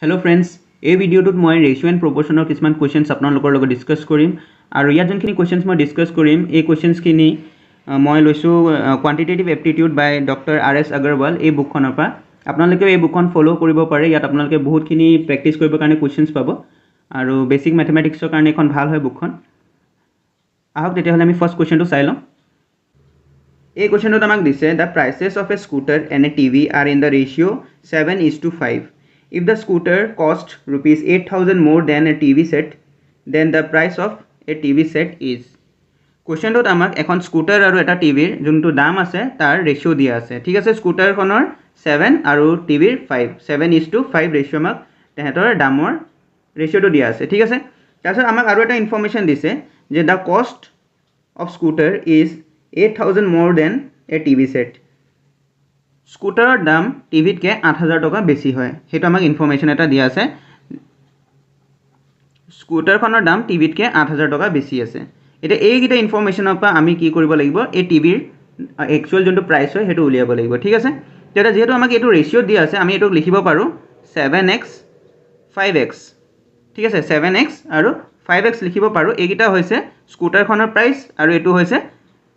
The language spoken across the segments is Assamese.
हेलो फ्रेंड्स এই ভিডিওটোত মই ৰেশিও এণ্ড প্ৰপৰ্চনৰ কিছুমান কোৱেশ্চনছ আপোনালোকৰ লগত ডিছকাছ কৰিম আৰু ইয়াত যোনখিনি কোৱেশ্চনছ মই ডিছকাছ কৰিম এই কোৱেশ্চনছখিনি মই লৈছোঁ কোৱান্টিটেটিভ এপ্টিটিউড বাই ডক্টৰ আৰ.এছ. আগৰৱাল এই বুকখনৰ পৰা আপোনালোকেও এই বুকখন ফ'ল' কৰিব পাৰে ইয়াত আপোনালোকে বহুতখিনি প্ৰেক্টিছ কৰিবৰ কাৰণে কোৱেশ্চনছ পাব আৰু বেছিক মেথমেটিক্সৰ কাৰণে এখন ভাল হয় বুকখন আহক তেতিয়াহ'লে আমি ফাৰ্ষ্ট কুৱেশ্চনটো চাই লওঁ এই কুৱেশ্চনটোত আমাক দিছে the prices of A scooter and A TV are in the ratio' 7:5 If the scooter cost rupees 8,000 more than a TV set, then the price of a TV set is. Question dot amak ekhon scooter aru eta TV juntu dam ase tar ratio dia ase. Thik ase scooter khonor 7 aru TV 5. 7:5 ratio amak tehetor damor ratio to dia ase. Thik ase. Tarpor amak aru eta information dise je the cost of scooter is 8,000 more than a TV set. স্কুটাৰৰ দাম টিভিতকৈ 8,000 টকা বেছি হয় সেইটো আমাক ইনফৰমেশ্যন এটা দিয়া আছে স্কুটাৰখনৰ দাম টিভিতকৈ 8,000 টকা বেছি আছে এতিয়া এইকেইটা ইনফৰমেশ্যনৰ পৰা আমি কি কৰিব লাগিব এই টিভিৰ একচুৱেল যোনটো প্ৰাইচ হয় সেইটো উলিয়াব লাগিব ঠিক আছে তেতিয়া যেহেতু আমাক এইটো ৰেচিঅ' দিয়া আছে আমি এইটো লিখিব পাৰোঁ 7x 5x ঠিক আছে 7x আৰু 5x লিখিব পাৰোঁ এইকেইটা হৈছে স্কুটাৰখনৰ প্ৰাইচ আৰু এইটো হৈছে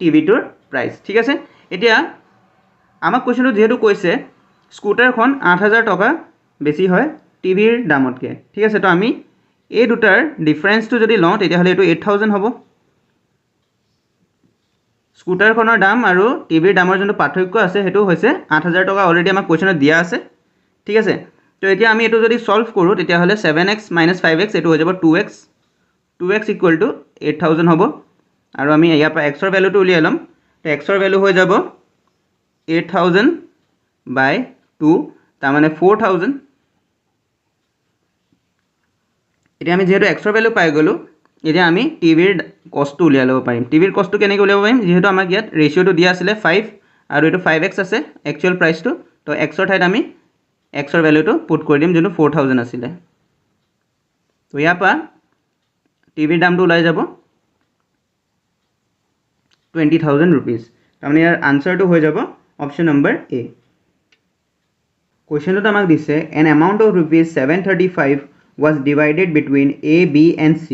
টিভিটোৰ প্ৰাইচ ঠিক আছে এতিয়া আমাক কোৱেশ্চনটো যেহেতু কৈছে স্কুটাৰখন 8,000 টকা বেছি হয় টিভিৰ দামতকৈ ঠিক আছে তো আমি এই দুটাৰ ডিফাৰেন্সটো যদি লওঁ তেতিয়াহ'লে এইটো 8,000 হ'ব স্কুটাৰখনৰ দাম আৰু টিভিৰ দামৰ যোনটো পাৰ্থক্য আছে সেইটো হৈছে 8,000 টকা অলৰেডি আমাক কুৱেশ্যনত দিয়া আছে ঠিক আছে তো এতিয়া আমি এইটো যদি সলভ কৰোঁ তেতিয়াহ'লে 7x - 5x এইটো হৈ যাব 2x 2x = 8,000 হ'ব আৰু আমি ইয়াৰ পৰা xৰ ভ্যালুটো উলিয়াই ল'ম তো xৰ ভ্যালু হৈ যাব 8,000 by 2 তাৰ মানে 4,000 এতিয়া আমি যেহেতু xৰ ভ্যালু পাই গলো এতিয়া আমি টিভিৰ কষ্টটো উলিয়াই ল'ব পাৰিম টিভিৰ কষ্টটো কেনেকৈ উলিয়াব পাৰিম যেহেতু আমাক ইয়াত ৰেচিঅ'টো দিয়া আছিলে 5 আৰু এইটো 5x আছে একচুৱেল প্ৰাইচটো তো xৰ ঠাইত আমি xৰ ভ্যালুটো পুট কৰি দিম যোনটো 4,000 আছিলে তো ইয়াৰ পৰা টিভিৰ দামটো ওলাই যাব 20,000 rupees তাৰমানে ইয়াৰ আনসাৰটো হৈ যাব Option number A. Question to dise an amount of rupees 735 was divided between A, B and C.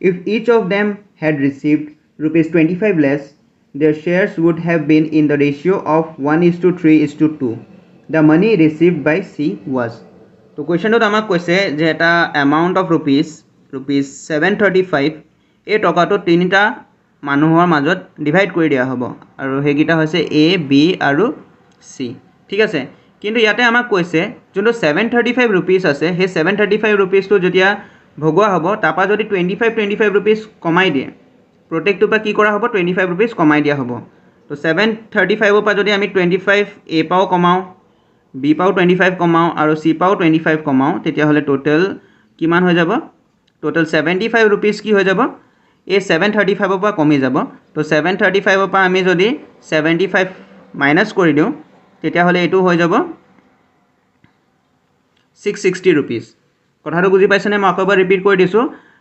If each of them had received rupees 25 less, their shares would have been in the ratio of 1:3:2. The money received by C was. So question to amak koise je eta amount of rupees 735 এই টকাটো তিনিটা মানুহৰ মাজত ডিভাইড কৰি দিয়া হ'ব আৰু হেগিটা হৈছে A B আৰু C ঠিক আছে কিন্তু ইয়াতে আমাক কৈছে যোনটো 735 रुपीस আছে হে 735 रुपीस টো যেতিয়া ভগোৱা হ'ব তাপা যদি 25 रुपीस কমাই দিয়ে প্ৰত্যেকটো পা কি কৰা হ'ব 25 रुपीस কমাই দিয়া হ'ব তো 735 পা যদি আমি 25 A পাও কমাও B পাও 25 কমাও আৰু C পাও 25 কমাও তেতিয়া হলে টোটাল কিমান হৈ যাব টোটাল 75 रुपीस কি হৈ যাব এই 735 পৰা কমি যাব তো 735 পৰা আমি যদি 75 মাইনাস কৰি দিও তেতিয়া হলে এটো হৈ যাব 660 रुपीस কথাটো বুজি পাইছনে মই আকবাৰ ৰিপিট কৰি দিছো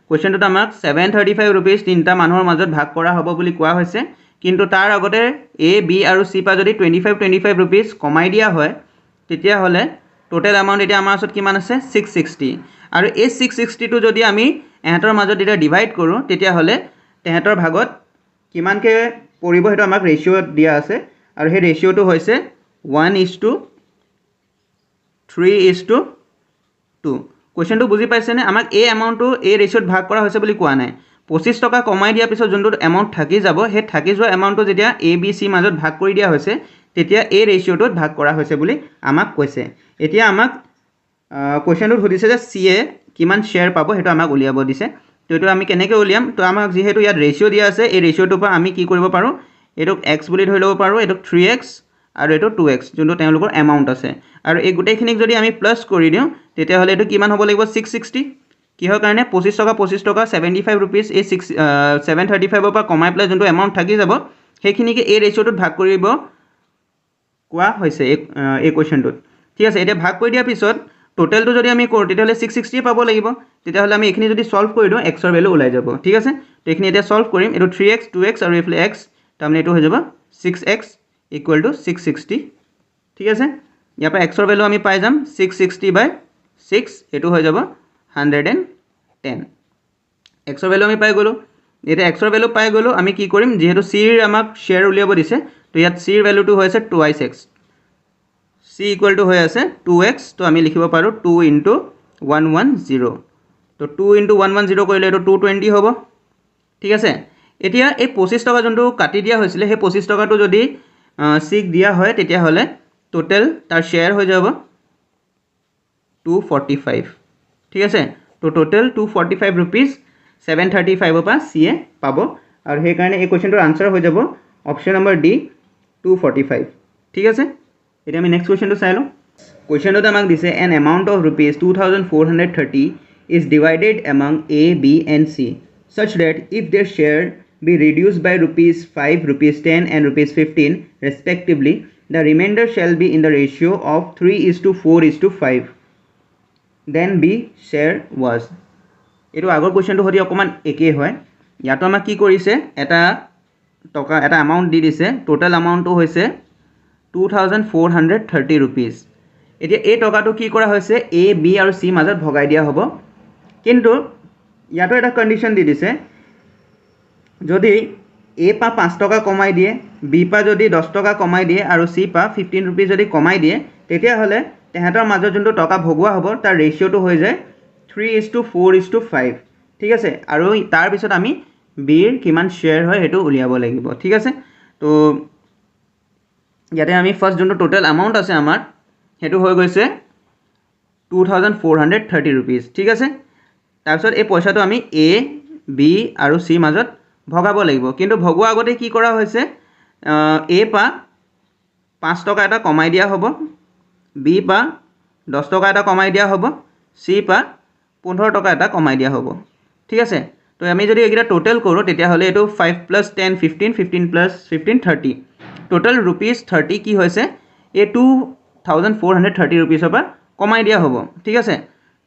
কোৱেশ্চনটোত আমাক 735 रुपीस তিনটা মানুহৰ মাজত ভাগ কৰা হ'ব বুলি কোৱা হৈছে কিন্তু তাৰ আগতে A B আৰু C পা যদি 25 रुपीस কমাই দিয়া হয় তেতিয়া হলে টোটাল এমাউন্ট এটা আমাৰ ওচৰত কিমান আছে 660 আৰু এই 660 টো যদি আমি এহেতৰ মাজত এটা ডিভাইড কৰো তেতিয়া হলে তেহেতৰ ভাগত কিমানকে পৰিব হেটো আমাক ৰেচিঅ' দিয়া আছে আৰু হে ৰেচিঅ'টো হৈছে 1:3:2 কোৱেশ্চনটো বুজি পাইছেনে আমাক এই এমাউন্টটো এই ৰেচিঅ'ত ভাগ কৰা হৈছে বুলি কোৱা নাই 25 টকা কমাই দিয়া পিছত যোনটো এমাউন্ট থাকি যাব হে থাকি যোৱা এমাউন্টটো যেতিয়া A B C মাজত ভাগ কৰি দিয়া হৈছে তেতিয়া এই ৰেচিঅ'টোত ভাগ কৰা হৈছে বুলি আমাক কৈছে এতিয়া আমাক কোৱেশ্চনটো সুধিছে যে C এ কিমান শেয়াৰ পাব হেটো আমাক উলিয়াব দিছে তো এটো আমি কেনেকৈ উলিয়াম তো আমাক যেহেতু ইয়াত ৰেচিঅ' দিয়া আছে এই ৰেচিঅ'টো পৰা আমি কি কৰিব পাৰো এটো x বুলি ধৰি লব পাৰো এটো 3x আৰু এটো 2x যোনটো তেওঁলোকৰ এমাউন্ট আছে আৰু এই গুটেইখিনিক যদি আমি প্লাস কৰি দিও তেতিয়া হলে এটো কিমান হ'ব লাগিব 660 কিহৰ কাৰণে 25 টকা 75 रुपीस এই 735 পৰা কমাই প্লাই যোনটো এমাউন্ট থাকি যাব হেখিনিকে এই ৰেচিঅ'টোত ভাগ কৰিব কোৱা হৈছে এই কোৱেশ্চনটোত ঠিক আছে এটা ভাগ কৰি দিয়া পিছত টোটালটো যদি আমি কৰো তেতিয়া হলে 660 পাব লাগিব তেতিয়া হলে আমি এখিনি যদি সলভ কৰি দিও x ৰ ভ্যালু ওলাই যাব ঠিক আছে তো এখিনি এটা সলভ কৰিম এটো 3x 2x আৰু এফলে x তাৰমানে এটো হৈ যাব 6x = 660 ঠিক আছে ইয়াৰ পৰা x ৰ ভ্যালু আমি পাই যাম 660/6 6 এটো হৈ যাব 110 x ৰ ভ্যালু আমি পাই গলো এটা x ৰ ভ্যালু পাই গলো আমি কি কৰিম যেহেতু c ৰ আমাক শেয়াৰ উলিয়াব দিছে তো ইয়াত c ৰ ভ্যালুটো হৈছে 2x c ইকুয়াল টু হৈ আছে 2x তো আমি লিখিব পাৰো 2 * 110 তো 2 * 110 কৰিলে এটো 220 হ'ব ঠিক আছে এতিয়া এই 25 টকা যোনটো কাটি দিয়া হৈছিল সেই 25 টকাটো যদি c দিয়া হয় তেতিয়া হলে টোটাল তাৰ শেয়াৰ হৈ যাব 245 ঠিক আছে তো টোটাল 245 रुपीस 735 পা c এ পাব আৰু সেই কাৰণে এই কোৱেশ্চনটোৰ আনসাৰ হৈ যাব অপচন নম্বৰ ডি 245 ঠিক আছে এতিয়া আমি নেক্সট কোৱেশ্চনটো চাই লওঁ কোৱেশ্চনটো আমাক দিছে an amount of rupees 2430 is divided among a b and c such that if their share be reduced by rupees 5 rupees 10 and rupees 15 respectively the remainder shall be in the ratio of 3:4:5 then b share was এটো আগৰ কোৱেশ্চনটো হৰি অকমান একে হয় ইয়াতো আমাক কি কৰিছে এটা টকা এটা এমাউন্ট দি দিছে টোটাল এমাউন্টটো হৈছে 2430 रुपीस এতিয়া এই টকাটো কি কৰা হৈছে a b আৰু c মাজত ভগাই দিয়া হ'ব কিন্তু ইয়াতো এটা কন্ডিশন দি দিছে যদি a পা 5 টকা কমাই দিয়ে b পা যদি 10 টকা কমাই দিয়ে আৰু c পা 15 रुपीस যদি কমাই দিয়ে তেতিয়া হলে তেহেতৰ মাজত যোনটো টকা ভগোৱা হ'ব তাৰ ৰেশিওটো হৈ যায় 3:4:5 ঠিক আছে আৰু তাৰ পিছত আমি b ৰ কিমান শেয়াৰ হয় হেতু উলিয়াব লাগিব ঠিক আছে তো ইয়াতে আমি ফাৰ্স্ট যোনটো টোটাল এমাউন্ট আছে আমাৰ হেতু হৈ গৈছে 2430 रुपीस ঠিক আছে তাৰ পিছত এই পইচাটো আমি a b আৰু c মাজত ভগাব লাগিব কিন্তু ভগোৱা আগতে কি কৰা হৈছে a পা 5 টকা এটা কমাই দিয়া হ'ব b পা 10 টকা এটা কমাই দিয়া হ'ব c পা 15 টকা এটা কমাই দিয়া হ'ব ঠিক আছে তো আমি যদি এগিটা টোটাল কৰো তেতিয়া হলে এটো 5 + 10 15 15 + 15 30 টোটাল रुपीस 30 কি হৈছে এ 2430 रुपीस পা কমাই দিয়া হ'ব ঠিক আছে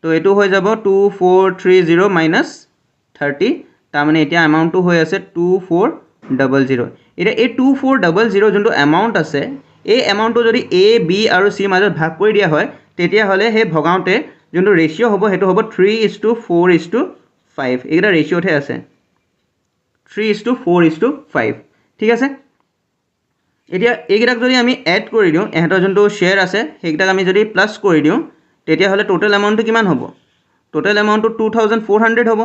তো এটো হৈ যাব 2430 - 30 তাৰ মানে এতিয়া এমাউন্টটো হৈ আছে 2400 এটা এই 2400 যোনটো এমাউন্ট আছে এই এমাউন্টটো যদি a b আৰু c মাজত ভাগ কৰি দিয়া হয় তেতিয়া হলে হে ভগাওতে যোনটো ৰেশিও হ'ব হেতু হ'ব 3:4:5 এটা ৰেশিওতে আছে 3:4:5 ঠিক আছে এতিয়া এইগিটাক যদি আমি এড কৰি দিও এহেতৰ যোনটো শেয়াৰ আছে সেইগিটাক আমি যদি প্লাস কৰি দিও তেতিয়া হলে টোটাল এমাউন্টটো কিমান হ'ব টোটাল এমাউন্টটো 2400 হ'ব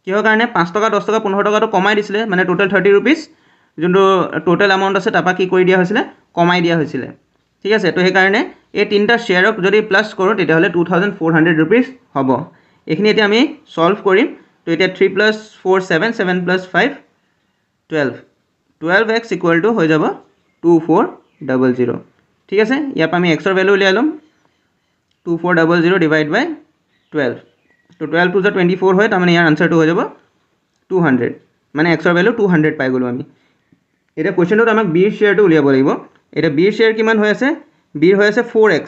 কিহৰ কাৰণে 5 টকা 10 টকা 15 টকাটো কমাই দিছিলে মানে টোটাল 30 रुपीस যোনটো টোটাল এমাউন্ট আছে তাপা কি কৰি দিয়া হৈছিলে কমাই দিয়া হৈছিলে ঠিক আছে তো সেই কাৰণে এই তিনটা শেয়াৰক যদি প্লাস কৰো তেতিয়া হলে 2400 रुपीस হ'ব এখিনি এতিয়া আমি সলভ কৰিম তো এতিয়া 3 + 4 7 7 + 5 12 12x = হৈ যাব 2400 ঠিক আছে ইয়াত আমি x ৰ ভ্যালু উলিয়াই লম 2400 ডিভাইড বাই 12 তো 12 * 2 = 24 হয় তাৰ মানে ইয়াৰ আনসাৰটো হৈ যাব 200 মানে x ৰ ভ্যালু 200 পাই গলো আমি এটা কোৱেশ্চনটো আমাক b ৰ শেয়াৰটো উলিয়াব লাগিব এটা b ৰ শেয়াৰ কিমান হৈ আছে b ৰ হৈ আছে 4x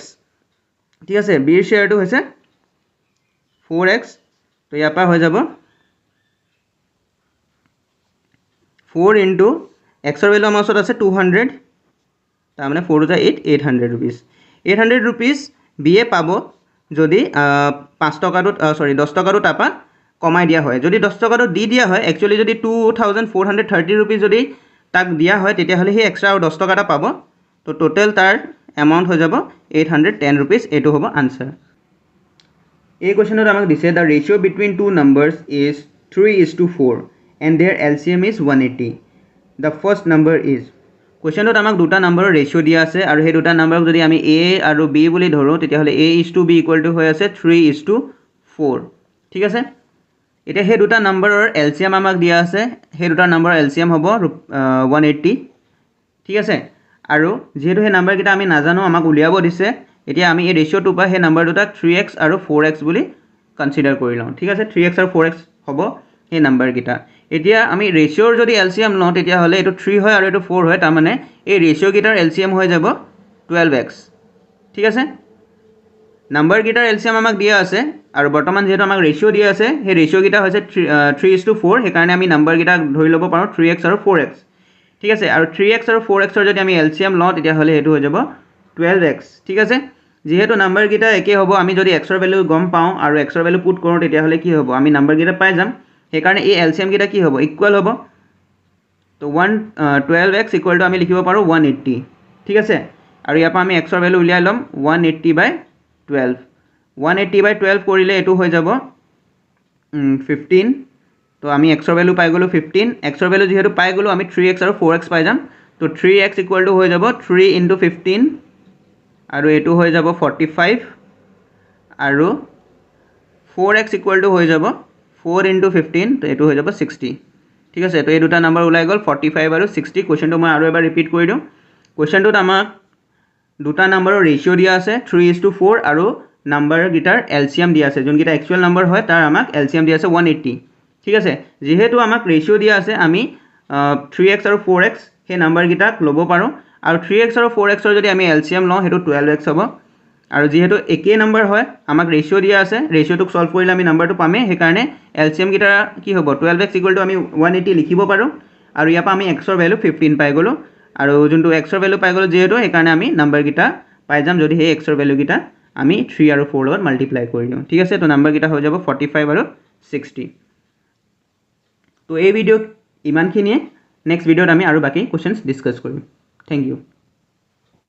ঠিক আছে b ৰ শেয়াৰটো হৈছে 4x তো ইয়াৰ পৰা হৈ যাব 4 * x ৰ ভ্যালু আমাৰ ওচৰত আছে 200 তাৰ মানে 4 * 8 800 रुपीस 800 रुपीस b এ পাব যদি 5 টকাটো সৰি 10 টকাটো টাপা কমাই দিয়া হয় যদি 10 টকাটো দি দিয়া হয় একচুয়ালি যদি 2430 रुपीस যদি তাক দিয়া হয় তেতিয়া হলে হে এক্সট্ৰা আৰু 10 টকাটা পাব তো টোটাল তাৰ এমাউন্ট হৈ যাব 810 रुपीस এটো হ'ব আনসাৰ এই কোৱেশ্চনত আমাক দিছে the ratio between two numbers is 3:4 and their LCM is 180 the first number is কোৱেশ্চনত আমাক দুটা নম্বৰৰ ৰেশিও দিয়া আছে আৰু সেই দুটা নম্বৰক যদি আমি a আৰু b বুলি ধৰো তেতিয়া হলে a:b = হৈ আছে 3:4 ঠিক আছে এটা হে দুটা নম্বৰৰ LCM আমাক দিয়া আছে হে দুটা নম্বৰৰ LCM হ'ব 180 ঠিক আছে আৰু যেহেতু হে নম্বৰ কিটা আমি নাজানো আমাক উলিয়াব দিছে এতিয়া আমি এই ৰেশিওটো পা হে নম্বৰ দুটা 3x আৰু 4x বুলি কনসিডাৰ কৰি লওঁ ঠিক আছে 3x আৰু 4x হ'ব হে নম্বৰ কিটা এতিয়া আমি ৰেশিওৰ যদি LCM লওঁ তেতিয়া হলে এটো 3 হয় আৰু এটো 4 হয় তাৰ মানে এই ৰেশিও কিটাৰ LCM হৈ যাব 12x ঠিক আছে নম্বৰ কিটাৰ LCM আমাক দিয়া আছে আৰু বৰ্তমান যেহেতু আমাক ৰেশিও দিয়া আছে হে ৰেশিও কিটা হৈছে 3:4 হে কাৰণে আমি নম্বৰ কিটা ধৰি লব পাৰো 3x আৰু 4x ঠিক আছে আৰু 3x আৰু 4x ৰ যদি আমি LCM লওঁ তেতিয়া হলে হেতু হৈ যাব 12x ঠিক আছে যিহেতু নাম্বাৰকেইটা একেই হ'ব আমি যদি এক্সৰ ভেলু গম পাওঁ আৰু এক্সৰ ভেলু পুট কৰোঁ তেতিয়াহ'লে কি হ'ব আমি নাম্বাৰকেইটা পাই যাম সেইকাৰণে এই এলচিএম কেইটা কি হ'ব ইকুৱেল হ'ব তো 12x ইকুৱেল টু আমি লিখিব পাৰোঁ 180 ঠিক আছে আৰু ইয়াৰ পৰা আমি এক্সৰ ভেলু উলিয়াই ল'ম 180/12 180/12 কৰিলে এইটো হৈ যাব 15 তো আমি এক্সৰ ভেলু পাই গ'লোঁ 15 এক্সৰ ভেলু যিহেতু পাই গ'লোঁ আমি 3x আৰু 4x পাই যাম তো 3x ইকুৱেল টু হৈ যাব 3 × 15 আৰু এইটো হৈ যাব 45 আৰু 4x ইকুৱেল টু হৈ যাব 4 × 15 তো এইটো হৈ যাব 60 ঠিক আছে তো এই দুটা নাম্বাৰ ওলাই গ'ল 45 আৰু 60 কুৱেশ্যনটো মই আৰু এবাৰ ৰিপিট কৰি দিওঁ কুৱেশ্যনটোত আমাক দুটা নাম্বাৰৰ ৰেচিঅ' দিয়া আছে 3:4 আৰু নাম্বাৰকেইটাৰ এলচিএম দিয়া আছে যোনকেইটা একচুৱেল নাম্বাৰ হয় তাৰ আমাক এলচিএম দিয়া আছে 180 ঠিক আছে যেহেতু আমাক ৰেচিঅ' দিয়া আছে আমি 3x আৰু 4x সেই নাম্বাৰকেইটাক ল'ব পাৰোঁ আৰু 3x আৰু 4xৰ যদি আমি এলচিএম লওঁ সেইটো 12x হ'ব আৰু যেহেতু একেই নাম্বাৰ হয় আমাক ৰেচিঅ' দিয়া আছে ৰেচিঅ'টোক সলভ কৰিলে আমি নাম্বাৰটো পামেই সেইকাৰণে এলচিএম কেইটা কি হ'ব 12x ইকুৱেল টু আমি 180 লিখিব পাৰোঁ আৰু ইয়াৰ পৰা আমি এক্সৰ ভেলু 15 পাই গ'লোঁ আৰু যোনটো এক্সৰ ভেলু পাই গ'লোঁ যিহেতু সেইকাৰণে আমি নাম্বাৰকেইটা পাই যাম যদি সেই এক্সৰ ভেলুকেইটা আমি 3 আৰু 4 লগত মাল্টিপ্লাই কৰি দিওঁ ঠিক আছে তো নাম্বাৰকেইটা হৈ যাব 45 আৰু 60 তো এই ভিডিঅ'ত ইমানখিনিয়ে নেক্সট ভিডিঅ'ত আমি আৰু বাকী কুৱেশ্যনছ ডিছকাছ কৰিম থেংক ইউ